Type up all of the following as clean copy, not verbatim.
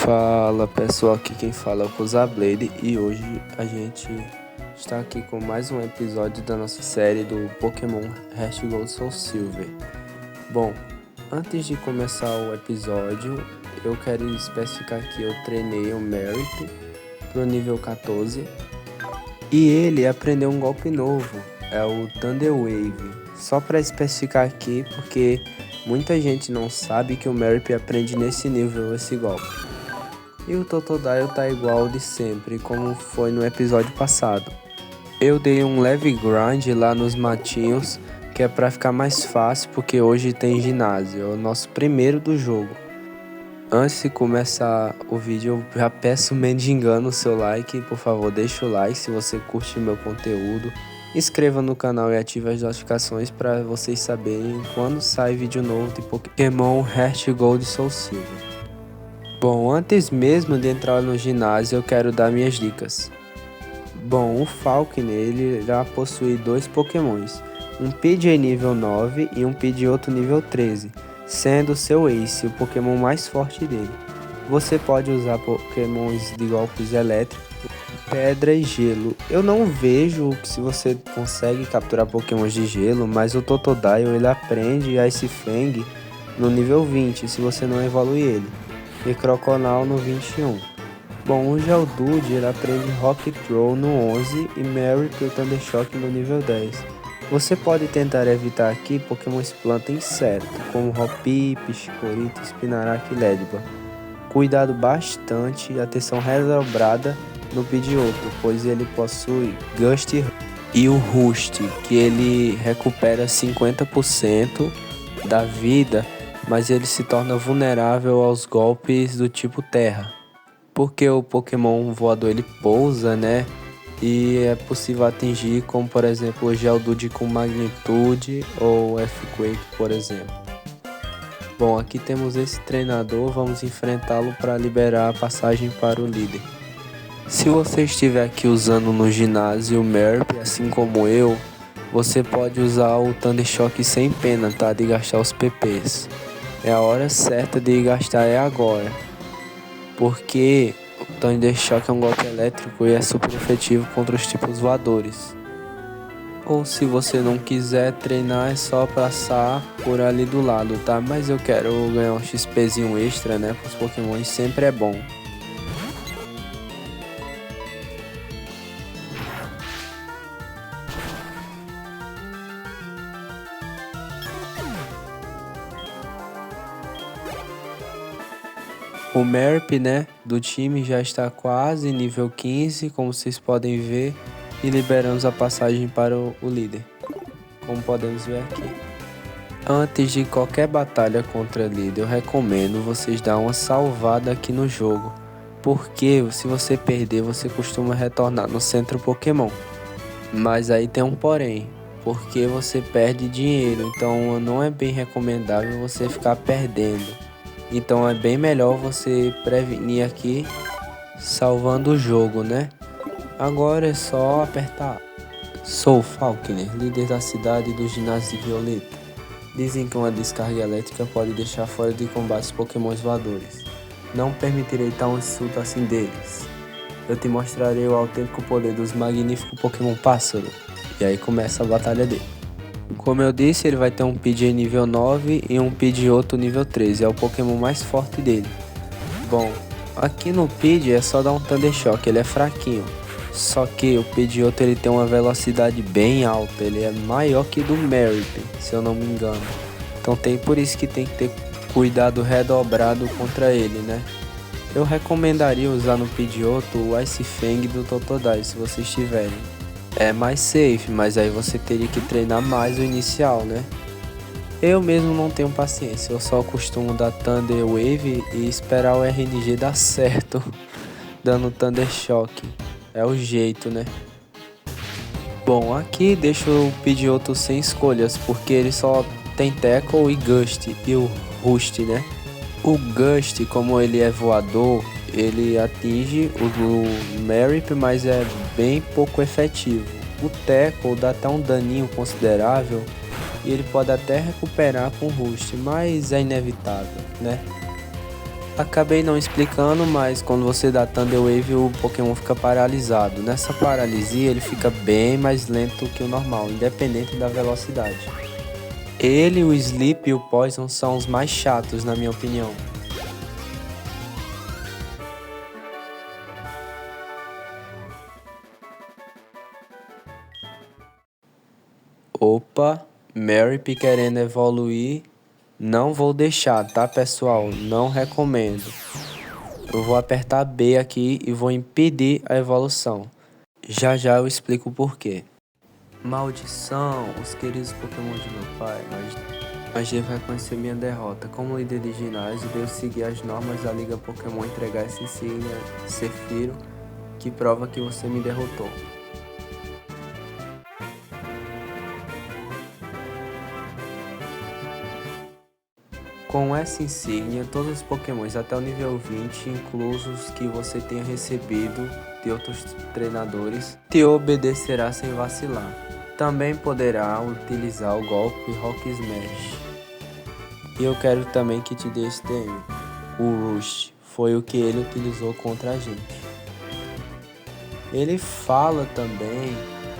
Fala pessoal, aqui quem fala é o Kuzablade e hoje a gente está aqui com mais um episódio da nossa série do Pokémon Heart Gold Soul Silver. Bom, antes de começar o episódio, eu quero especificar que eu treinei o Merrick pro nível 14 e ele aprendeu um golpe novo, é o Thunder Wave. Só para especificar aqui, porque muita gente não sabe que o Merrick aprende nesse nível esse golpe. E o Totodile tá igual de sempre, como foi no episódio passado. Eu dei um leve grind lá nos matinhos, que é pra ficar mais fácil, porque hoje tem ginásio, é o nosso primeiro do jogo. Antes de começar o vídeo, eu já peço mendigando o seu like, por favor deixa o like se você curte meu conteúdo. Inscreva no canal e ative as notificações para vocês saberem quando sai vídeo novo de Pokémon Heart Gold Soul Silver. Bom, antes mesmo de entrar no ginásio, eu quero dar minhas dicas. Bom, o Falkner, ele já possui dois Pokémons, um Pidgey nível 9 e um Pidgeotto nível 13, sendo seu Ace o Pokémon mais forte dele. Você pode usar Pokémons de golpes elétricos, pedra e gelo. Eu não vejo se você consegue capturar Pokémons de gelo, mas o Totodile ele aprende Ice Fang no nível 20, se você não evolui ele. E Croconal no 21. Bom, o Geodude ele aprende Rock Throw no 11 e Merrick o Thunder Shock no nível 10. Você pode tentar evitar aqui Pokémons planta inseto, como Hoppip, Chikorita, Spinarak e Ledba. Cuidado bastante, atenção redobrada no Pidgeotto, pois ele possui Gust e o Rust, que ele recupera 50% da vida, mas ele se torna vulnerável aos golpes do tipo terra, porque o Pokémon voador ele pousa, né? E é possível atingir, como por exemplo o Geodude com magnitude ou F-Quake, por exemplo. Bom, aqui temos esse treinador, vamos enfrentá-lo para liberar a passagem para o líder. Se você estiver aqui usando no ginásio o Merp, assim como eu, você pode usar o Thunder Shock sem pena, tá? De gastar os PPs. É a hora certa de gastar é agora, porque o Thunder Shock é um golpe elétrico e é super efetivo contra os tipos voadores. Ou se você não quiser treinar, é só passar por ali do lado, tá? Mas eu quero ganhar um XPzinho extra, né? Para os Pokémon sempre é bom. O Merp, né, do time já está quase nível 15, como vocês podem ver, e liberamos a passagem para o líder, como podemos ver aqui. Antes de qualquer batalha contra líder, eu recomendo vocês dar uma salvada aqui no jogo, porque se você perder, você costuma retornar no centro Pokémon. Mas aí tem um porém, porque você perde dinheiro, então não é bem recomendável você ficar perdendo. Então é bem melhor você prevenir aqui, salvando o jogo, né? Agora é só apertar. Sou Falkner, líder da cidade do ginásio de Violeta. Dizem que uma descarga elétrica pode deixar fora de combate os Pokémons voadores. Não permitirei tal insulto assim deles. Eu te mostrarei o autêntico poder dos magníficos Pokémon Pássaro. E aí começa a batalha dele. Como eu disse, ele vai ter um Pidgey nível 9 e um Pidgeotto nível 13, é o Pokémon mais forte dele. Bom, aqui no Pidgey é só dar um Thunder Shock, ele é fraquinho. Só que o Pidgeotto ele tem uma velocidade bem alta, ele é maior que do Merrick, se eu não me engano. Então por isso que tem que ter cuidado redobrado contra ele, né? Eu recomendaria usar no Pidgeotto o Ice Fang do Totodile, se vocês tiverem. É mais safe, mas aí você teria que treinar mais o inicial, né? Eu mesmo não tenho paciência, eu só costumo dar Thunder Wave e esperar o RNG dar certo, dando Thunder Shock. É o jeito, né? Bom, aqui deixo o Pidgeotto sem escolhas, porque ele só tem Tackle e Gust, e o Rust, né? O Gust, como ele é voador, ele atinge o Merip, mas é bem pouco efetivo. O Tackle dá até um daninho considerável e ele pode até recuperar com o Rust, mas é inevitável, né? Acabei não explicando, mas quando você dá Thunder Wave o Pokémon fica paralisado. Nessa paralisia ele fica bem mais lento que o normal, independente da velocidade. Ele, o Sleep e o Poison são os mais chatos na minha opinião. Opa, Merip querendo evoluir, não vou deixar, tá pessoal? Não recomendo. Eu vou apertar B aqui e vou impedir a evolução. Já já eu explico o porquê. Maldição, os queridos Pokémon de meu pai, mas devo reconhecer minha derrota. Como líder de ginásio, devo seguir as normas da Liga Pokémon e entregar essa insígnia Cefiro, que prova que você me derrotou. Com essa insígnia, todos os Pokémons até o nível 20, inclusos que você tenha recebido de outros treinadores, te obedecerá sem vacilar. Também poderá utilizar o golpe Rock Smash. E eu quero também que te dê esse TM. O Rush foi o que ele utilizou contra a gente. Ele fala também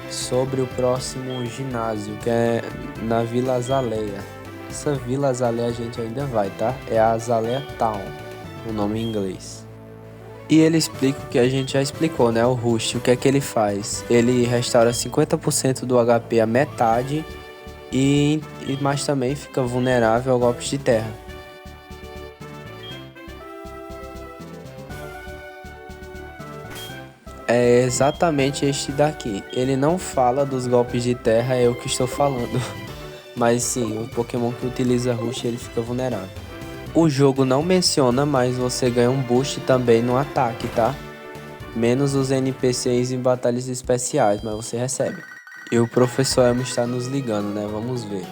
sobre o próximo ginásio, que é na Vila Azalea. Essa Vila Azalea a gente ainda vai, tá? É a Azalea Town, o nome em inglês. E ele explica o que a gente já explicou, né? O Rush, o que é que ele faz? Ele restaura 50% do HP à metade mas também fica vulnerável a golpes de terra. É exatamente este daqui. Ele não fala dos golpes de terra, é eu que estou falando. Mas sim, o Pokémon que utiliza Rush ele fica vulnerável. O jogo não menciona, mas você ganha um boost também no ataque, tá? Menos os NPCs em batalhas especiais, mas você recebe. E o Professor Elmo está nos ligando, né? Vamos ver.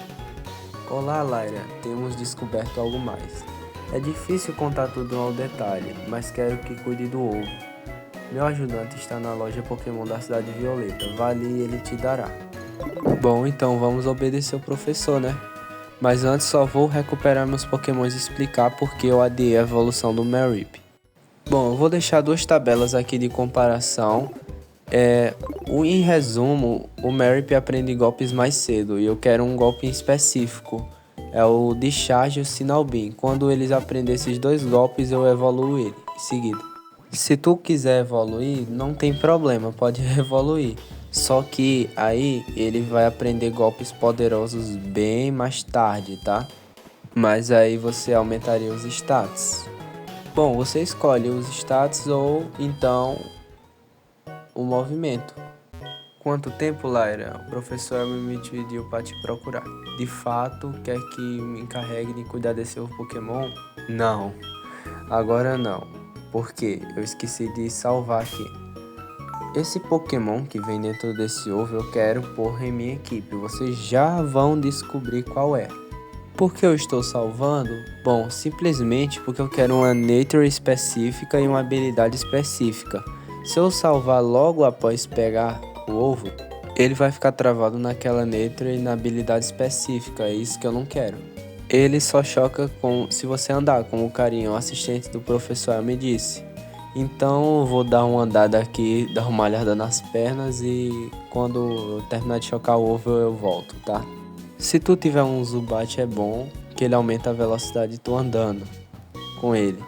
Olá, Lyra. Temos descoberto algo mais. É difícil contar tudo ao detalhe, mas quero que cuide do ovo. Meu ajudante está na loja Pokémon da Cidade Violeta. Vá ali e ele te dará. Bom, então vamos obedecer o professor, né? Mas antes só vou recuperar meus Pokémons e explicar porque eu adiei a evolução do Merip. Bom, eu vou deixar duas tabelas aqui de comparação. Em resumo, o Merip aprende golpes mais cedo e eu quero um golpe específico. É o Discharge e o Sinal Beam. Quando eles aprenderem esses dois golpes, eu evoluo ele em seguida. Se tu quiser evoluir, não tem problema, pode evoluir. Só que aí ele vai aprender golpes poderosos bem mais tarde, tá? Mas aí você aumentaria os stats. Bom, você escolhe os stats ou então o movimento. Quanto tempo, Lyra? O professor me pediu para te procurar. De fato, quer que me encarregue de cuidar desse ovo Pokémon? Não, agora não. Por quê? Eu esqueci de salvar aqui. Esse Pokémon que vem dentro desse ovo eu quero pôr em minha equipe. Vocês já vão descobrir qual é. Por que eu estou salvando? Bom, simplesmente porque eu quero uma Nature específica e uma habilidade específica. Se eu salvar logo após pegar o ovo, ele vai ficar travado naquela Nature e na habilidade específica. É isso que eu não quero. Ele só choca se você andar, como o carinho, o assistente do professor me disse. Então eu vou dar uma andada aqui, dar uma olhada nas pernas e quando eu terminar de chocar o ovo eu volto, tá? Se tu tiver um Zubat é bom, que ele aumenta a velocidade de tu andando com ele.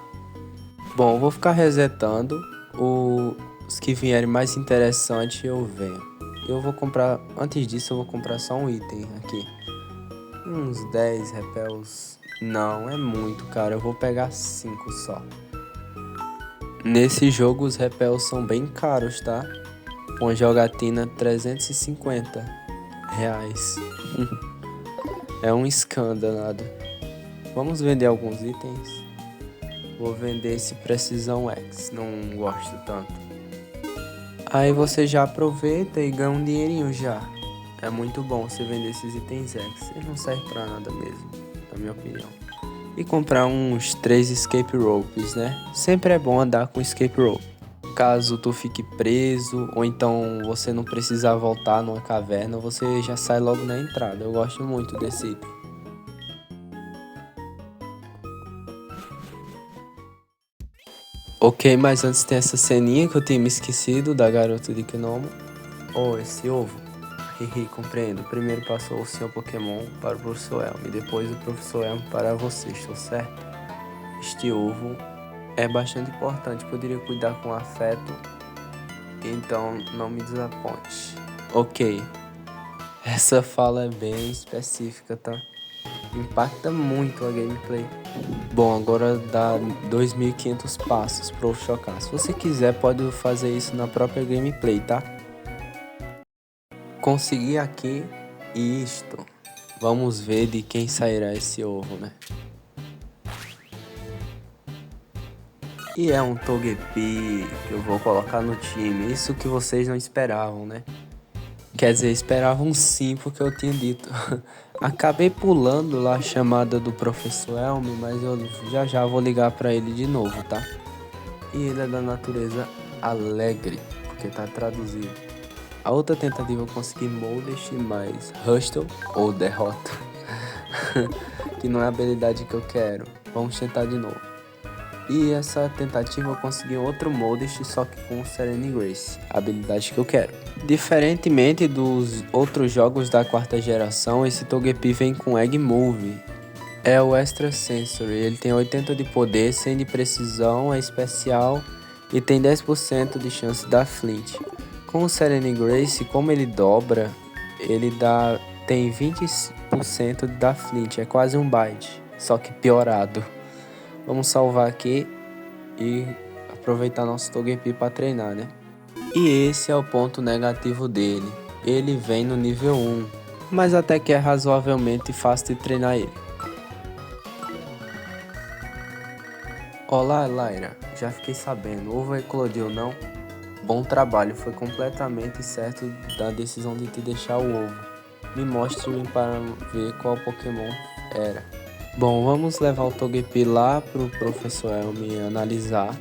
Bom, eu vou ficar resetando, os que vierem mais interessantes eu venho. Eu vou comprar, antes disso eu vou comprar só um item aqui. Uns 10 repels, não, é muito caro, eu vou pegar 5 só. Nesse jogo os repels são bem caros, tá? Uma jogatina R$350. É um escândalo. Vamos vender alguns itens. Vou vender esse Precisão X, não gosto tanto. Aí você já aproveita e ganha um dinheirinho já. É muito bom você vender esses itens X. Eles não servem pra nada mesmo, na minha opinião. e comprar uns 3 escape ropes, né? Sempre é bom andar com escape rope. Caso tu fique preso, ou então você não precisar voltar numa caverna, você já sai logo na entrada. Eu gosto muito desse item. Ok, mas antes tem essa ceninha que eu tinha me esquecido da garota de Gnomo. Oh, esse ovo. Hihi, compreendo. Primeiro passou o Sr. Pokémon para o Professor Elm, e depois o Professor Elm para você, estou certo? Este ovo é bastante importante, poderia cuidar com afeto, então não me desaponte. Ok, essa fala é bem específica, tá? Impacta muito a gameplay. Bom, agora dá 2.500 passos para o chocar. Se você quiser, pode fazer isso na própria gameplay, tá? Consegui aqui isto. Vamos ver de quem sairá esse ovo, né? E é um Togepi que eu vou colocar no time. Isso que vocês não esperavam, né? Quer dizer, esperavam sim, porque eu tinha dito. Acabei pulando lá a chamada do Professor Elm, mas eu já vou ligar pra ele de novo, tá? E ele é da natureza alegre, porque tá traduzido. A outra tentativa eu consegui Moldish mais Hustle ou Derrota, que não é a habilidade que eu quero. Vamos tentar de novo. E essa tentativa eu consegui outro Moldish, só que com Serene Grace, a habilidade que eu quero. Diferentemente dos outros jogos da quarta geração, esse Togepi vem com Egg Move. É o Extra Sensory, ele tem 80 de poder, 100 de precisão, é especial e tem 10% de chance da Flint. Com o Serene Grace, como ele dobra, tem 20% da Flint, é quase um Bite, só que piorado. Vamos salvar aqui e aproveitar nosso Togepi para treinar, né? E esse é o ponto negativo dele. Ele vem no nível 1, mas até que é razoavelmente fácil de treinar ele. Olá, Lyra. Já fiquei sabendo. O ovo eclodiu, não? Bom trabalho. Foi completamente certo da decisão de te deixar o ovo. Me mostre para ver qual Pokémon era. Bom, vamos levar o Togepi lá pro Professor Elm analisar.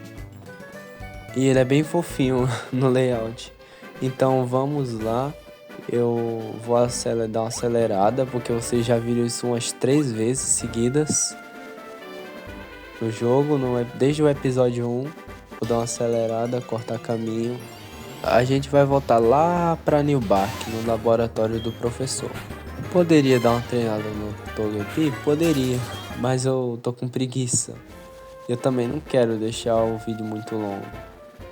E ele é bem fofinho no layout. Então vamos lá. Eu vou dar uma acelerada, porque vocês já viram isso umas 3 vezes seguidas no jogo, desde o episódio 1. Vou dar uma acelerada, cortar caminho. A gente vai voltar lá pra New Bark, no laboratório do professor. Poderia dar uma treinada no Togepi? Poderia, mas eu tô com preguiça. Eu também não quero deixar o vídeo muito longo.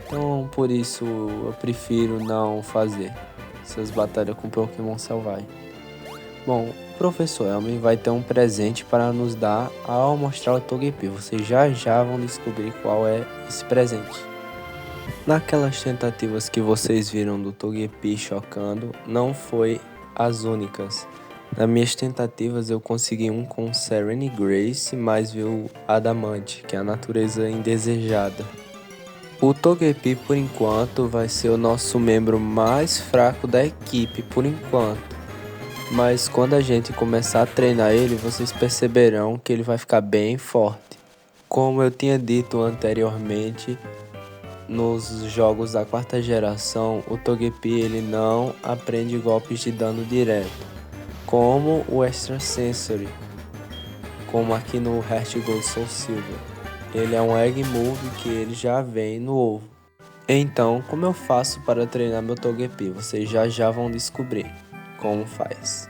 Então, por isso, eu prefiro não fazer essas batalhas com Pokémon selvagem. Bom, o Professor Elm vai ter um presente para nos dar ao mostrar o Togepi. Vocês já vão descobrir qual é esse presente. Naquelas tentativas que vocês viram do Togepi chocando, não foi as únicas. Nas minhas tentativas eu consegui um com Serene Grace, mas viu Adamante, que é a natureza indesejada. O Togepi, por enquanto, vai ser o nosso membro mais fraco da equipe, por enquanto. Mas quando a gente começar a treinar ele, vocês perceberão que ele vai ficar bem forte. Como eu tinha dito anteriormente, nos jogos da quarta geração, o Togepi ele não aprende golpes de dano direto, como o Extra Sensory, como aqui no Heart Gold Soul Silver. Ele é um Egg Move que ele já vem no ovo. Então, como eu faço para treinar meu Togepi? Vocês já vão descobrir como faz.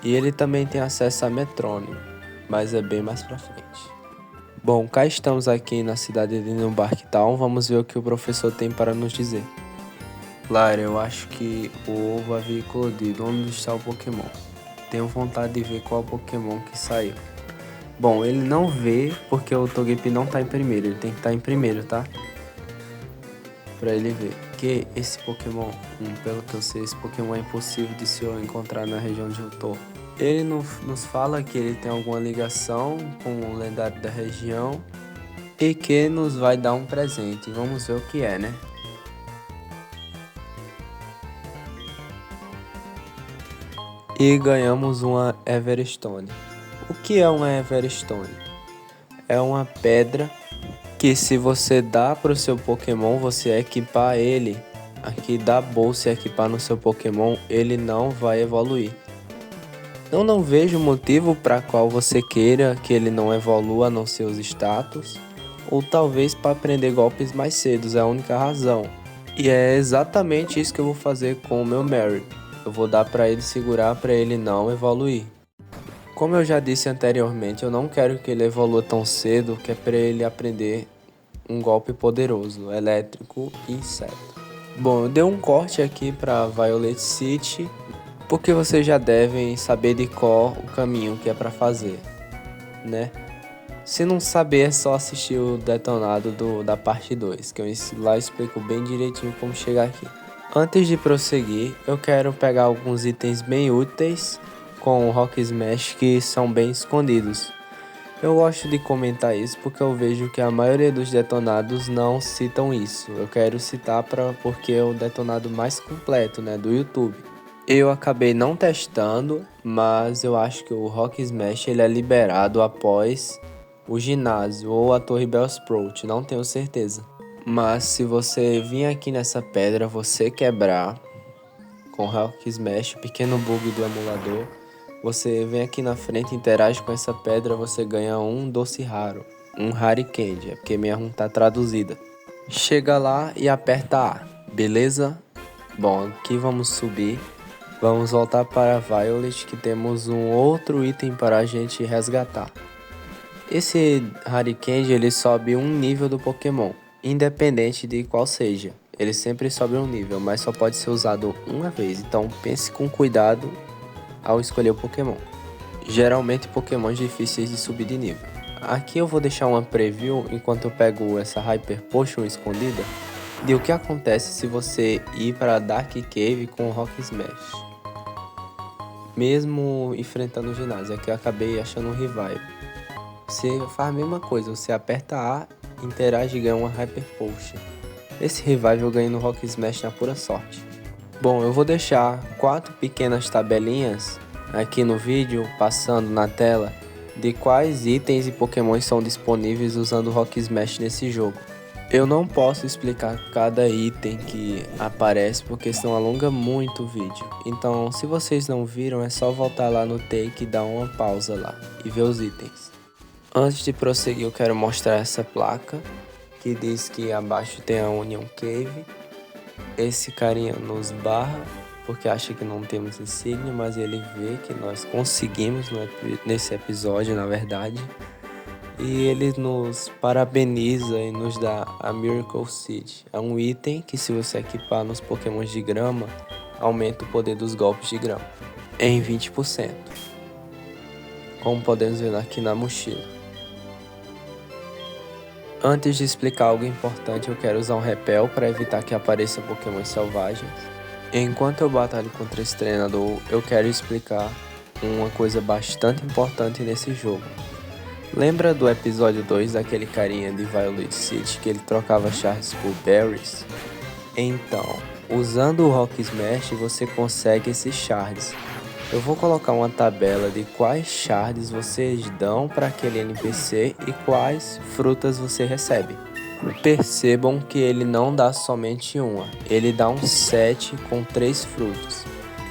E ele também tem acesso a Metrônio, mas é bem mais pra frente. Bom, cá estamos aqui na cidade de New Bark Town. Vamos ver o que o professor tem para nos dizer. Lara, eu acho que o ovo havia eclodido. Onde está o Pokémon? Tenho vontade de ver qual Pokémon que saiu. Bom, ele não vê porque o Togepi não tá em primeiro. Ele tem que estar em primeiro, tá? Pra ele ver. Que esse Pokémon, pelo que eu sei, esse Pokémon é impossível de se encontrar na região onde eu tô. Ele nos fala que ele tem alguma ligação com o lendário da região e que nos vai dar um presente. Vamos ver o que é, né? E ganhamos uma Everstone. O que é uma Everstone? É uma pedra que se você dá para o seu Pokémon, você equipar ele, aqui da bolsa e equipar no seu Pokémon, ele não vai evoluir. Eu não vejo motivo para qual você queira que ele não evolua a não ser os status, ou talvez para aprender golpes mais cedo, é a única razão. E é exatamente isso que eu vou fazer com o meu Mary. Eu vou dar para ele segurar para ele não evoluir. Como eu já disse anteriormente, eu não quero que ele evolua tão cedo, que é para ele aprender um golpe poderoso, elétrico e inseto. Bom, eu dei um corte aqui para Violet City, porque vocês já devem saber de cor o caminho que é para fazer, né? Se não saber, é só assistir o detonado da parte 2, que eu lá explico bem direitinho como chegar aqui. Antes de prosseguir, eu quero pegar alguns itens bem úteis com o Rock Smash que são bem escondidos. Eu gosto de comentar isso porque eu vejo que a maioria dos detonados não citam isso. Eu quero citar porque é o detonado mais completo, né, do YouTube. Eu acabei não testando, mas eu acho que o Rock Smash ele é liberado após o ginásio ou a Torre Bellsprout, não tenho certeza. Mas se você vir aqui nessa pedra, você quebrar com Rock Smash, pequeno bug do emulador, você vem aqui na frente, interage com essa pedra, você ganha um doce raro, um Rare Candy, é porque minha ROM tá traduzida. Chega lá e aperta A, beleza? Bom, aqui vamos subir, vamos voltar para Violet, que temos um outro item para a gente resgatar. Esse Rare Candy ele sobe um nível do Pokémon, independente de qual seja. Ele sempre sobe um nível, mas só pode ser usado uma vez, então pense com cuidado ao escolher o Pokémon. Geralmente Pokémons difíceis de subir de nível. Aqui eu vou deixar uma preview enquanto eu pego essa Hyper Potion escondida de o que acontece se você ir para Dark Cave com o Rock Smash. Mesmo enfrentando o ginásio, aqui eu acabei achando um Revive. Você faz a mesma coisa, você aperta A, interage e ganha uma Hyper Potion. Esse Revive eu ganhei no Rock Smash na pura sorte. Bom, eu vou deixar 4 pequenas tabelinhas aqui no vídeo, passando na tela, de quais itens e Pokémons são disponíveis usando o Rock Smash nesse jogo. Eu não posso explicar cada item que aparece porque senão alonga muito o vídeo. Então, se vocês não viram, é só voltar lá no take e dar uma pausa lá e ver os itens. Antes de prosseguir, eu quero mostrar essa placa que diz que abaixo tem a Union Cave. Esse carinha nos barra porque acha que não temos insígnia, mas ele vê que nós conseguimos nesse episódio, na verdade. E ele nos parabeniza e nos dá a Miracle Seed. É um item que, se você equipar nos Pokémons de grama, aumenta o poder dos golpes de grama em 20%. Como podemos ver aqui na mochila. Antes de explicar algo importante, eu quero usar um repel para evitar que apareçam Pokémon selvagens. Enquanto eu batalho contra esse treinador, eu quero explicar uma coisa bastante importante nesse jogo. Lembra do episódio 2 daquele carinha de Violet City que ele trocava shards por berries? Então, usando o Rock Smash você consegue esses shards. Eu vou colocar uma tabela de quais shards vocês dão para aquele NPC e quais frutas você recebe. Percebam que ele não dá somente uma, ele dá um set com 3 frutos.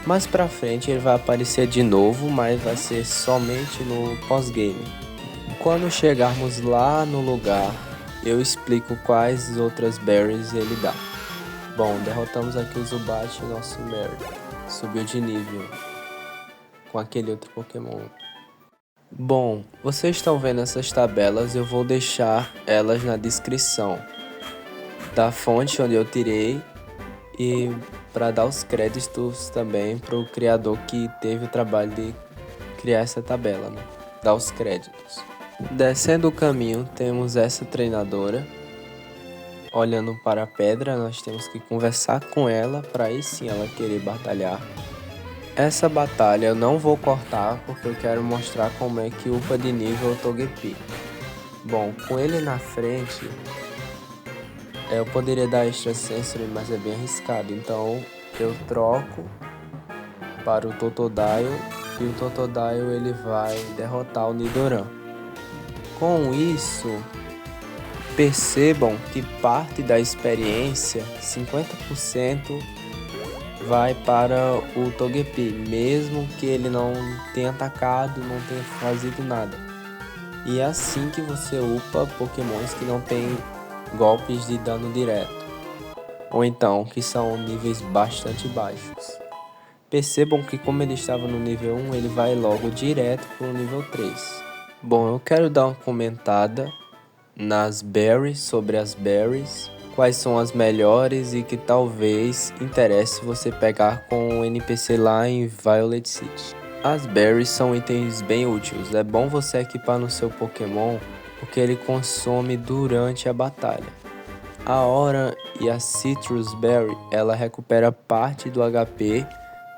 Mais pra frente ele vai aparecer de novo, mas vai ser somente no pós-game. Quando chegarmos lá no lugar, eu explico quais outras berries ele dá. Bom, derrotamos aqui o Zubat e nosso Mary. Subiu de nível com aquele outro Pokémon. Bom, vocês estão vendo essas tabelas, eu vou deixar elas na descrição da fonte onde eu tirei e para dar os créditos também para o criador que teve o trabalho de criar essa tabela, né? Dar os créditos. Descendo o caminho temos essa treinadora. Olhando para a pedra, nós temos que conversar com ela para aí sim ela querer batalhar. Essa batalha eu não vou cortar porque eu quero mostrar como é que upa de nível o Togepi. Bom, com ele na frente, eu poderia dar Extra Sensory, mas é bem arriscado. Então eu troco para o Totodile e o Totodile ele vai derrotar o Nidoran. Com isso, percebam que parte da experiência, 50%, vai para o Togepi, mesmo que ele não tenha atacado, não tenha fazido nada. E é assim que você upa Pokémons que não tem golpes de dano direto, ou então que são níveis bastante baixos. Percebam que como ele estava no nível 1, ele vai logo direto para o nível 3. Bom, eu quero dar uma comentada nas berries, sobre as berries, quais são as melhores e que talvez interesse você pegar com o NPC lá em Violet City. As berries são itens bem úteis, é bom você equipar no seu Pokémon porque ele consome durante a batalha. A Aura e a Citrus Berry, ela recupera parte do HP,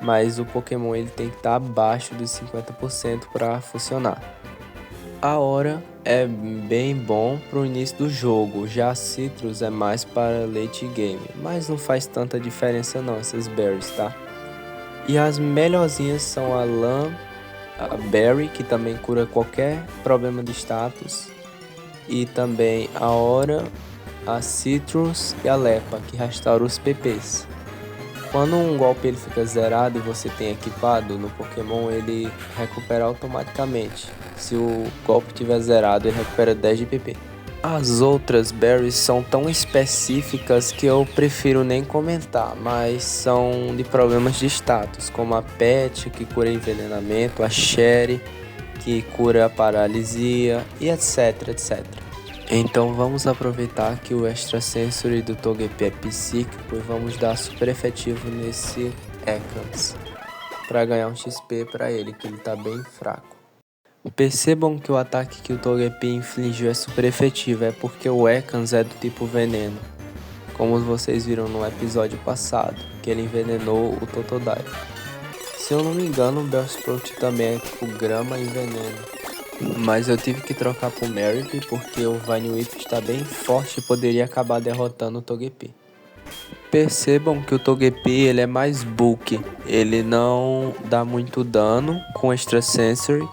mas o Pokémon ele tem que estar abaixo dos 50% para funcionar. A Aura é bem bom para o início do jogo, já a Citrus é mais para late game, mas não faz tanta diferença não essas berries, tá? E as melhorzinhas são a Lam, a Berry, que também cura qualquer problema de status, e também a Aura, a Citrus e a Lepa, que restaura os PPs. Quando um golpe ele fica zerado e você tem equipado no Pokémon, ele recupera automaticamente. Se o golpe estiver zerado, ele recupera 10 de PP. As outras berries são tão específicas que eu prefiro nem comentar, mas são de problemas de status, como a Pet, que cura envenenamento, a Sherry, que cura a paralisia, e etc, etc. Então vamos aproveitar que o Extra Sensory do Togepi é psíquico e vamos dar super efetivo nesse Ekans, para ganhar um XP para ele, que ele tá bem fraco. Percebam que o ataque que o Togepi infligiu é super efetivo, é porque o Ekans é do tipo veneno, como vocês viram no episódio passado, que ele envenenou o Totodile. Se eu não me engano, o Bellsprout também é tipo grama e veneno, mas eu tive que trocar pro Mareep porque o Vine Whip está bem forte e poderia acabar derrotando o Togepi. Percebam que o Togepi ele é mais bulky, ele não dá muito dano com Extra Sensory.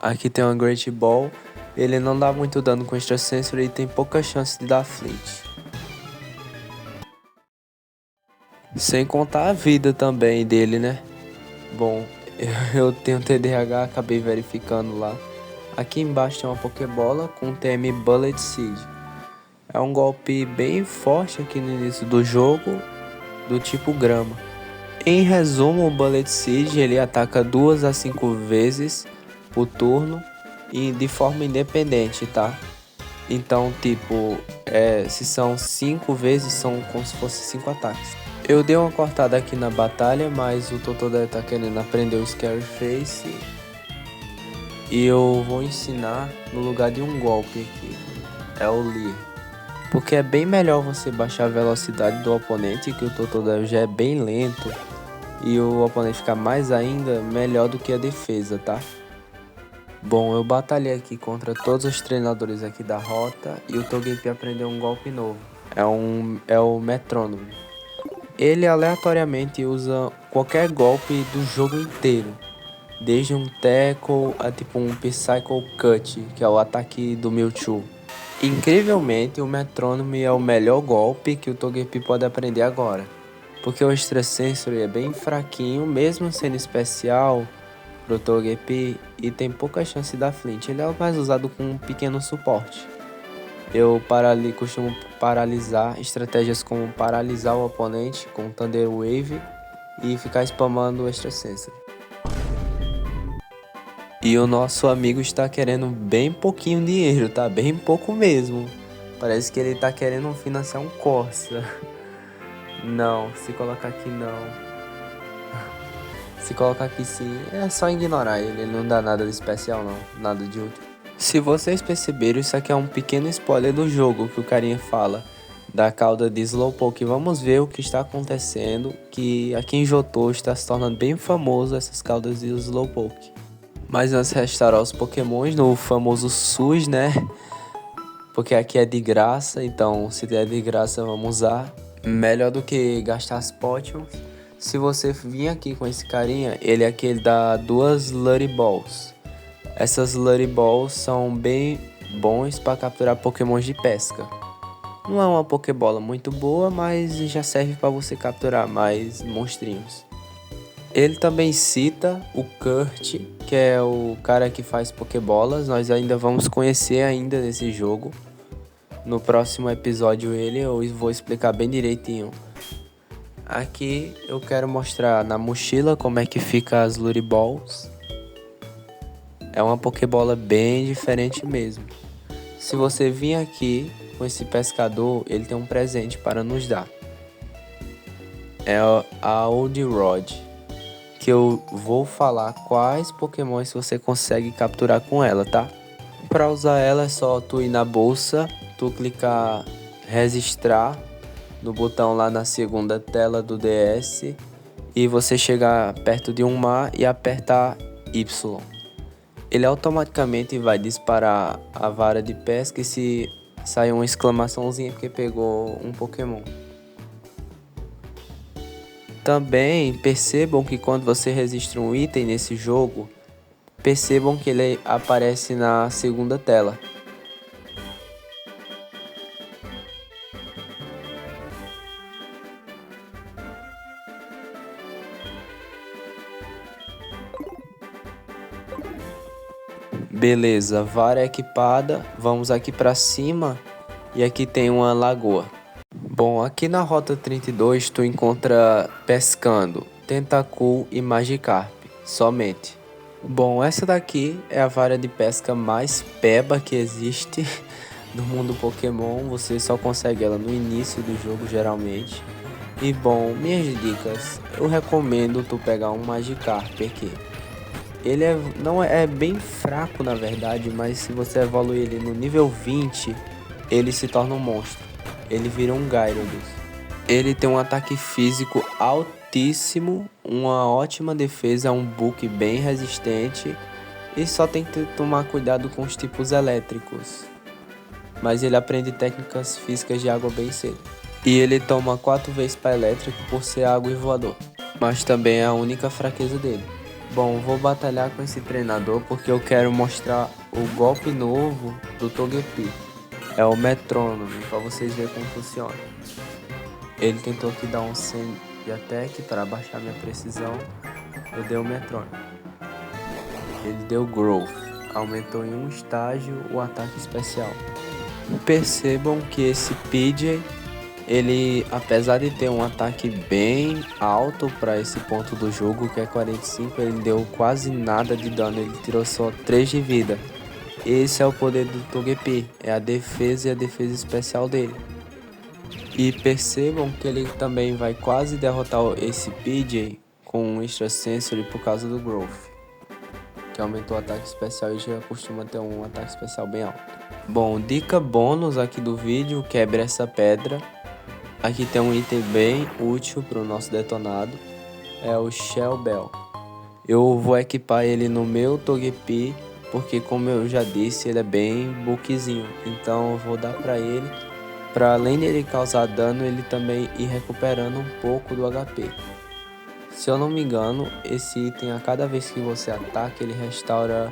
Aqui tem uma Great Ball, ele não dá muito dano com Extra Sensory e tem pouca chance de dar Flint. Sem contar a vida também dele, né? Bom, eu tenho TDAH, acabei verificando lá. Aqui embaixo tem uma Pokébola com o TM Bullet Seed. É um golpe bem forte aqui no início do jogo, do tipo grama. Em resumo, o Bullet Seed ele ataca 2 a 5 vezes por turno e de forma independente, tá? Então, tipo, se são 5 vezes, são como se fosse 5 ataques. Eu dei uma cortada aqui na batalha, mas o Totodile tá querendo aprender o Scary Face e eu vou ensinar no lugar de um golpe aqui, é o Leer. Porque é bem melhor você baixar a velocidade do oponente, que o Totodile já é bem lento, e o oponente ficar mais ainda melhor do que a defesa, tá? Bom, eu batalhei aqui contra todos os treinadores aqui da rota e o Togepi aprendeu um golpe novo. É o Metrônomo. Ele aleatoriamente usa qualquer golpe do jogo inteiro. Desde um Tackle a tipo um Psycho Cut, que é o ataque do Mewtwo. Incrivelmente, o Metrônomo é o melhor golpe que o Togepi pode aprender agora. Porque o Extra Sensory é bem fraquinho, mesmo sendo especial pro Togepi, e tem pouca chance de dar Flint. Ele é o mais usado com um pequeno suporte. Eu costumo paralisar estratégias como paralisar o oponente com Thunder Wave e ficar spamando o Extra Sensory. E o nosso amigo está querendo bem pouquinho dinheiro, tá? Bem pouco mesmo. Parece que ele tá querendo financiar um Corsa. Não, se colocar aqui não. Se colocar aqui sim, é só ignorar ele não dá nada de especial não, nada de útil. Se vocês perceberam, isso aqui é um pequeno spoiler do jogo que o carinha fala da cauda de Slowpoke. Vamos ver o que está acontecendo, que aqui em Johto está se tornando bem famoso essas caudas de Slowpoke. Mas antes de restaurar os Pokémons no famoso SUS, né? Porque aqui é de graça, então se der de graça vamos usar. Melhor do que gastar as potions. Se você vir aqui com esse carinha, ele é aquele da duas Slurry Balls. Essas Slurry Balls são bem bons para capturar pokémons de pesca. Não é uma Pokébola muito boa, mas já serve para você capturar mais monstrinhos. Ele também cita o Kurt, que é o cara que faz Pokébolas. Nós ainda vamos conhecer ainda nesse jogo. No próximo episódio eu vou explicar bem direitinho. Aqui eu quero mostrar na mochila como é que fica as Lure Balls. É uma Pokébola bem diferente mesmo. Se você vir aqui com esse pescador, ele tem um presente para nos dar. É a Old Rod, que eu vou falar quais Pokémons você consegue capturar com ela, tá? Para usar ela é só tu ir na bolsa, tu clicar registrar no botão lá na segunda tela do DS e você chegar perto de um mar e apertar Y. Ele automaticamente vai disparar a vara de pesca e se sair uma exclamaçãozinha porque pegou um Pokémon. Também percebam que quando você registra um item nesse jogo, percebam que ele aparece na segunda tela. Beleza, vara equipada, vamos aqui para cima e aqui tem uma lagoa. Bom, aqui na rota 32 tu encontra pescando, Tentacool e Magikarp, somente. Bom, essa daqui é a vara de pesca mais peba que existe no mundo Pokémon, você só consegue ela no início do jogo geralmente. E bom, minhas dicas, eu recomendo tu pegar um Magikarp aqui. Ele não é bem fraco na verdade, mas se você evoluir ele no nível 20, ele se torna um monstro. Ele vira um Gyarados. Ele tem um ataque físico altíssimo, uma ótima defesa, um book bem resistente e só tem que tomar cuidado com os tipos elétricos. Mas ele aprende técnicas físicas de água bem cedo. E ele toma 4 vezes para elétrico por ser água e voador. Mas também é a única fraqueza dele. Bom, vou batalhar com esse treinador porque eu quero mostrar o golpe novo do Togepi. É o Metrônomo, para vocês verem como funciona. Ele tentou aqui dar um 100 de attack para baixar minha precisão. Eu dei o Metrônomo. Ele deu Growth, aumentou em um estágio o ataque especial. Percebam que esse PJ, ele, apesar de ter um ataque bem alto para esse ponto do jogo, que é 45, ele deu quase nada de dano, ele tirou só 3 de vida. Esse é o poder do Togepi, é a defesa e a defesa especial dele. E percebam que ele também vai quase derrotar esse PJ com um Extra Sensory por causa do Growth, que aumentou o ataque especial e já costuma ter um ataque especial bem alto. Bom, dica bônus aqui do vídeo, quebre essa pedra. Aqui tem um item bem útil para o nosso detonado, é o Shell Bell. Eu vou equipar ele no meu Togepi, porque como eu já disse, ele é bem bulkzinho. Então eu vou dar para ele, para além dele causar dano, ele também ir recuperando um pouco do HP. Se eu não me engano, esse item a cada vez que você ataca, ele restaura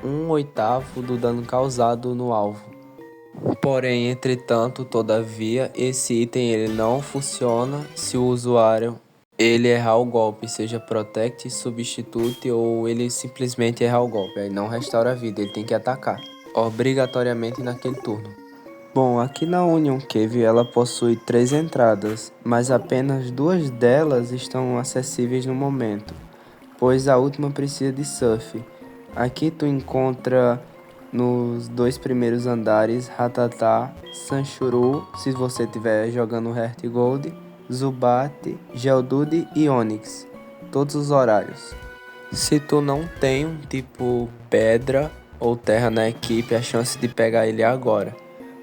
1/8 do dano causado no alvo. Porém, entretanto, todavia, esse item ele não funciona se o usuário ele errar o golpe, seja Protect, Substitute ou ele simplesmente errar o golpe, aí não restaura a vida, ele tem que atacar obrigatoriamente naquele turno. Bom, aqui na Union Cave ela possui 3 entradas, mas apenas 2 delas estão acessíveis no momento, pois a última precisa de surf. Aqui tu encontra nos 2 primeiros andares Rattata, Sanchuru, se você estiver jogando Heart Gold, Zubat, Geodude e Onix, todos os horários. Se tu não tem um tipo pedra ou terra na equipe, a chance de pegar ele é agora.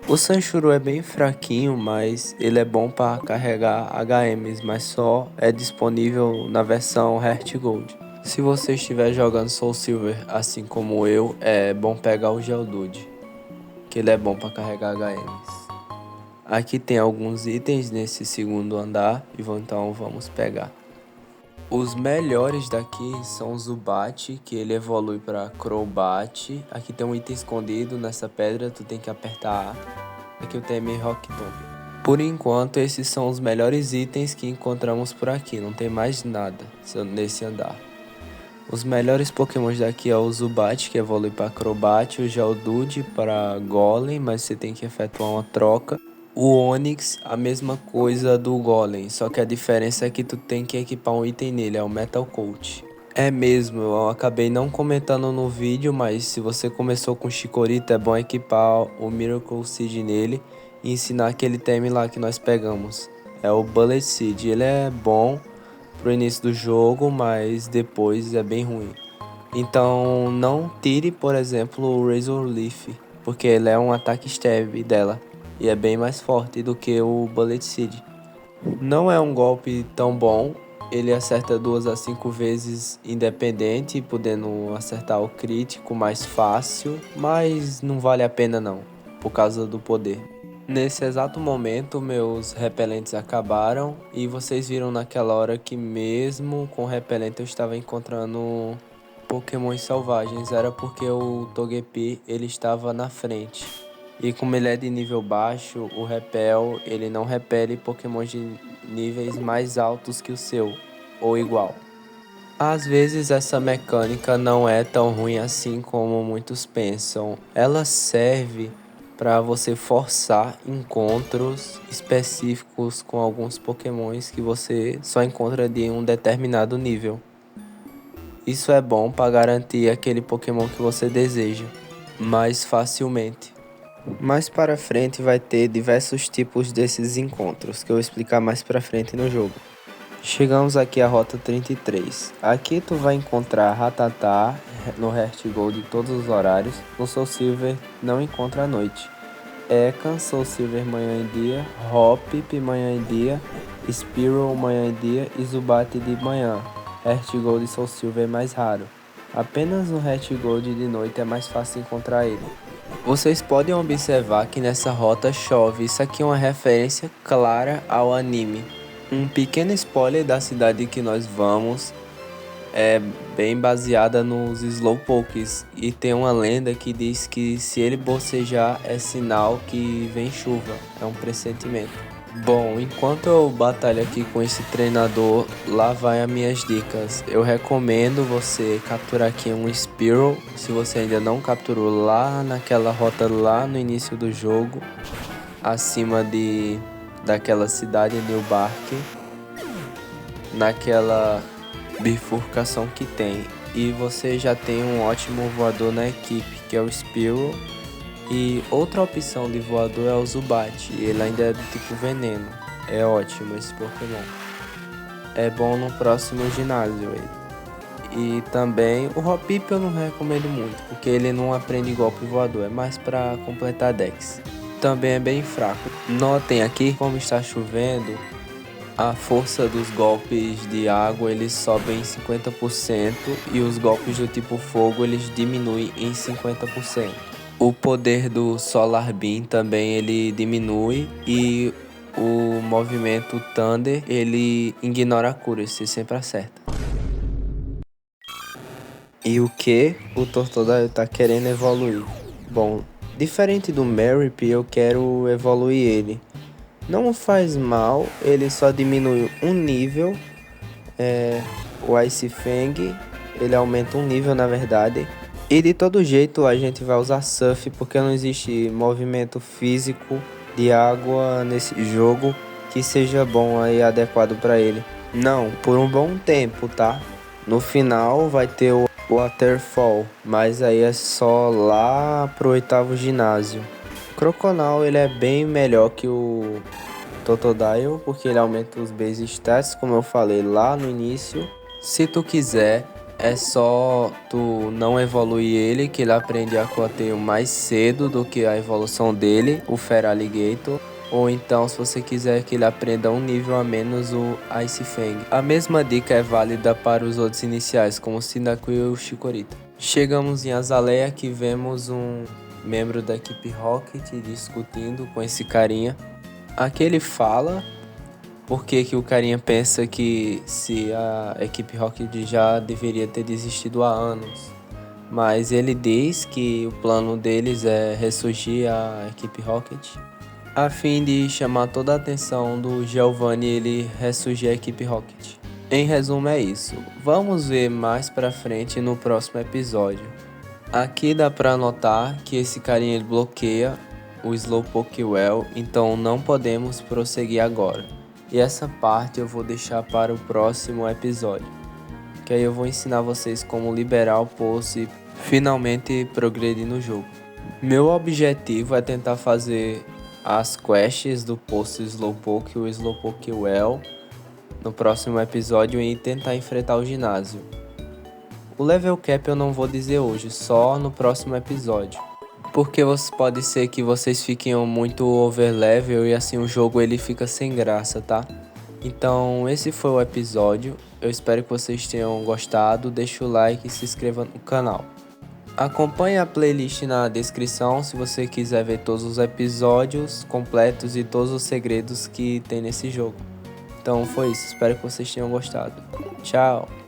O Sanchuru é bem fraquinho, mas ele é bom para carregar HMs, mas só é disponível na versão Heart Gold. Se você estiver jogando Soul Silver assim como eu, é bom pegar o Geodude, que ele é bom para carregar HMs. Aqui tem alguns itens nesse segundo andar, então vamos pegar. Os melhores daqui são o Zubat, que ele evolui para Crobat. Aqui tem um item escondido nessa pedra, tu tem que apertar A. Aqui eu tenho Rock Tomb. Por enquanto, esses são os melhores itens que encontramos por aqui, não tem mais nada nesse andar. Os melhores pokémons daqui é o Zubat, que evolui para Crobat, o Geodude para Golem, mas você tem que efetuar uma troca. O Onix, a mesma coisa do Golem, só que a diferença é que tu tem que equipar um item nele, é o Metal Coat. É mesmo, eu acabei não comentando no vídeo, mas se você começou com Chikorita, é bom equipar o Miracle Seed nele e ensinar aquele item lá que nós pegamos. É o Bullet Seed, ele é bom pro início do jogo, mas depois é bem ruim. Então não tire, por exemplo, o Razor Leaf, porque ele é um ataque stab dela e é bem mais forte do que o Bullet Seed. Não é um golpe tão bom, ele acerta 2 a 5 vezes independente, podendo acertar o crítico mais fácil, mas não vale a pena não, por causa do poder. Nesse exato momento, meus repelentes acabaram e vocês viram naquela hora que mesmo com repelente eu estava encontrando Pokémons selvagens. Era porque o Togepi ele estava na frente. E como ele é de nível baixo, o repel ele não repele Pokémons de níveis mais altos que o seu, ou igual. Às vezes essa mecânica não é tão ruim assim como muitos pensam. Ela serve para você forçar encontros específicos com alguns pokémons que você só encontra de um determinado nível. Isso é bom para garantir aquele pokémon que você deseja mais facilmente. Mais para frente vai ter diversos tipos desses encontros que eu vou explicar mais para frente no jogo. Chegamos aqui à rota 33. Aqui tu vai encontrar Rattata no Heart Gold de todos os horários. No Soul Silver não encontra à noite. Ekans, Soul Silver manhã e dia, Hoppip manhã e dia, Spearow manhã e dia e Zubat de manhã. Heart Gold e Soul Silver é mais raro. Apenas no Heart Gold de noite é mais fácil encontrar ele. Vocês podem observar que nessa rota chove, isso aqui é uma referência clara ao anime. Um pequeno spoiler da cidade que nós vamos é bem baseada nos Slowpokes e tem uma lenda que diz que se ele bocejar é sinal que vem chuva, é um pressentimento. Bom, enquanto eu batalho aqui com esse treinador, lá vai as minhas dicas. Eu recomendo você capturar aqui um Spearow, se você ainda não capturou lá naquela rota lá no início do jogo, acima daquela cidade New Bark, naquela bifurcação que tem. E você já tem um ótimo voador na equipe, que é o Spearow. E outra opção de voador é o Zubat, ele ainda é do tipo veneno. É ótimo esse Pokémon. É bom no próximo ginásio ele. E também o Hoppip eu não recomendo muito, porque ele não aprende golpe voador, é mais para completar Dex. Também é bem fraco. Notem aqui como está chovendo, a força dos golpes de água eles sobem em 50% e os golpes do tipo fogo eles diminuem em 50%. O poder do Solar Beam também ele diminui e o movimento Thunder ele ignora a cura, você sempre acerta. E o que o Totodile tá querendo evoluir? Bom, diferente do Marip, eu quero evoluir ele. Não faz mal, ele só diminui um nível. O Ice Fang, ele aumenta um nível na verdade. E de todo jeito a gente vai usar Surf porque não existe movimento físico de água nesse jogo que seja bom e adequado para ele. Não, por um bom tempo, tá? No final vai ter o Waterfall, mas aí é só lá pro 8º ginásio. Croconal ele é bem melhor que o Totodile porque ele aumenta os base stats, como eu falei lá no início. Se tu quiser, é só tu não evoluir ele, que ele aprende a Aquateio mais cedo do que a evolução dele, o Feraligatr. Ou então, se você quiser que ele aprenda um nível a menos, o Ice Fang. A mesma dica é válida para os outros iniciais, como o Cyndaquil e o Chikorita. Chegamos em Azalea, que vemos um membro da equipe Rocket discutindo com esse carinha. Aqui ele fala por que que o carinha pensa que se a equipe Rocket já deveria ter desistido há anos. Mas ele diz que o plano deles é ressurgir a equipe Rocket, a fim de chamar toda a atenção do Giovanni e ele ressurgir a equipe Rocket. Em resumo é isso, vamos ver mais pra frente no próximo episódio. Aqui dá pra notar que esse carinha ele bloqueia o Slowpoke Well, então não podemos prosseguir agora. E essa parte eu vou deixar para o próximo episódio, que aí eu vou ensinar vocês como liberar o poço e finalmente progredir no jogo. Meu objetivo é tentar fazer as quests do poço Slowpoke e o Slowpoke Well no próximo episódio e tentar enfrentar o ginásio. O level cap eu não vou dizer hoje, só no próximo episódio. Porque pode ser que vocês fiquem muito overlevel e assim o jogo ele fica sem graça, tá? Então esse foi o episódio, eu espero que vocês tenham gostado, deixa o like e se inscreva no canal. Acompanhe a playlist na descrição se você quiser ver todos os episódios completos e todos os segredos que tem nesse jogo. Então foi isso, espero que vocês tenham gostado. Tchau!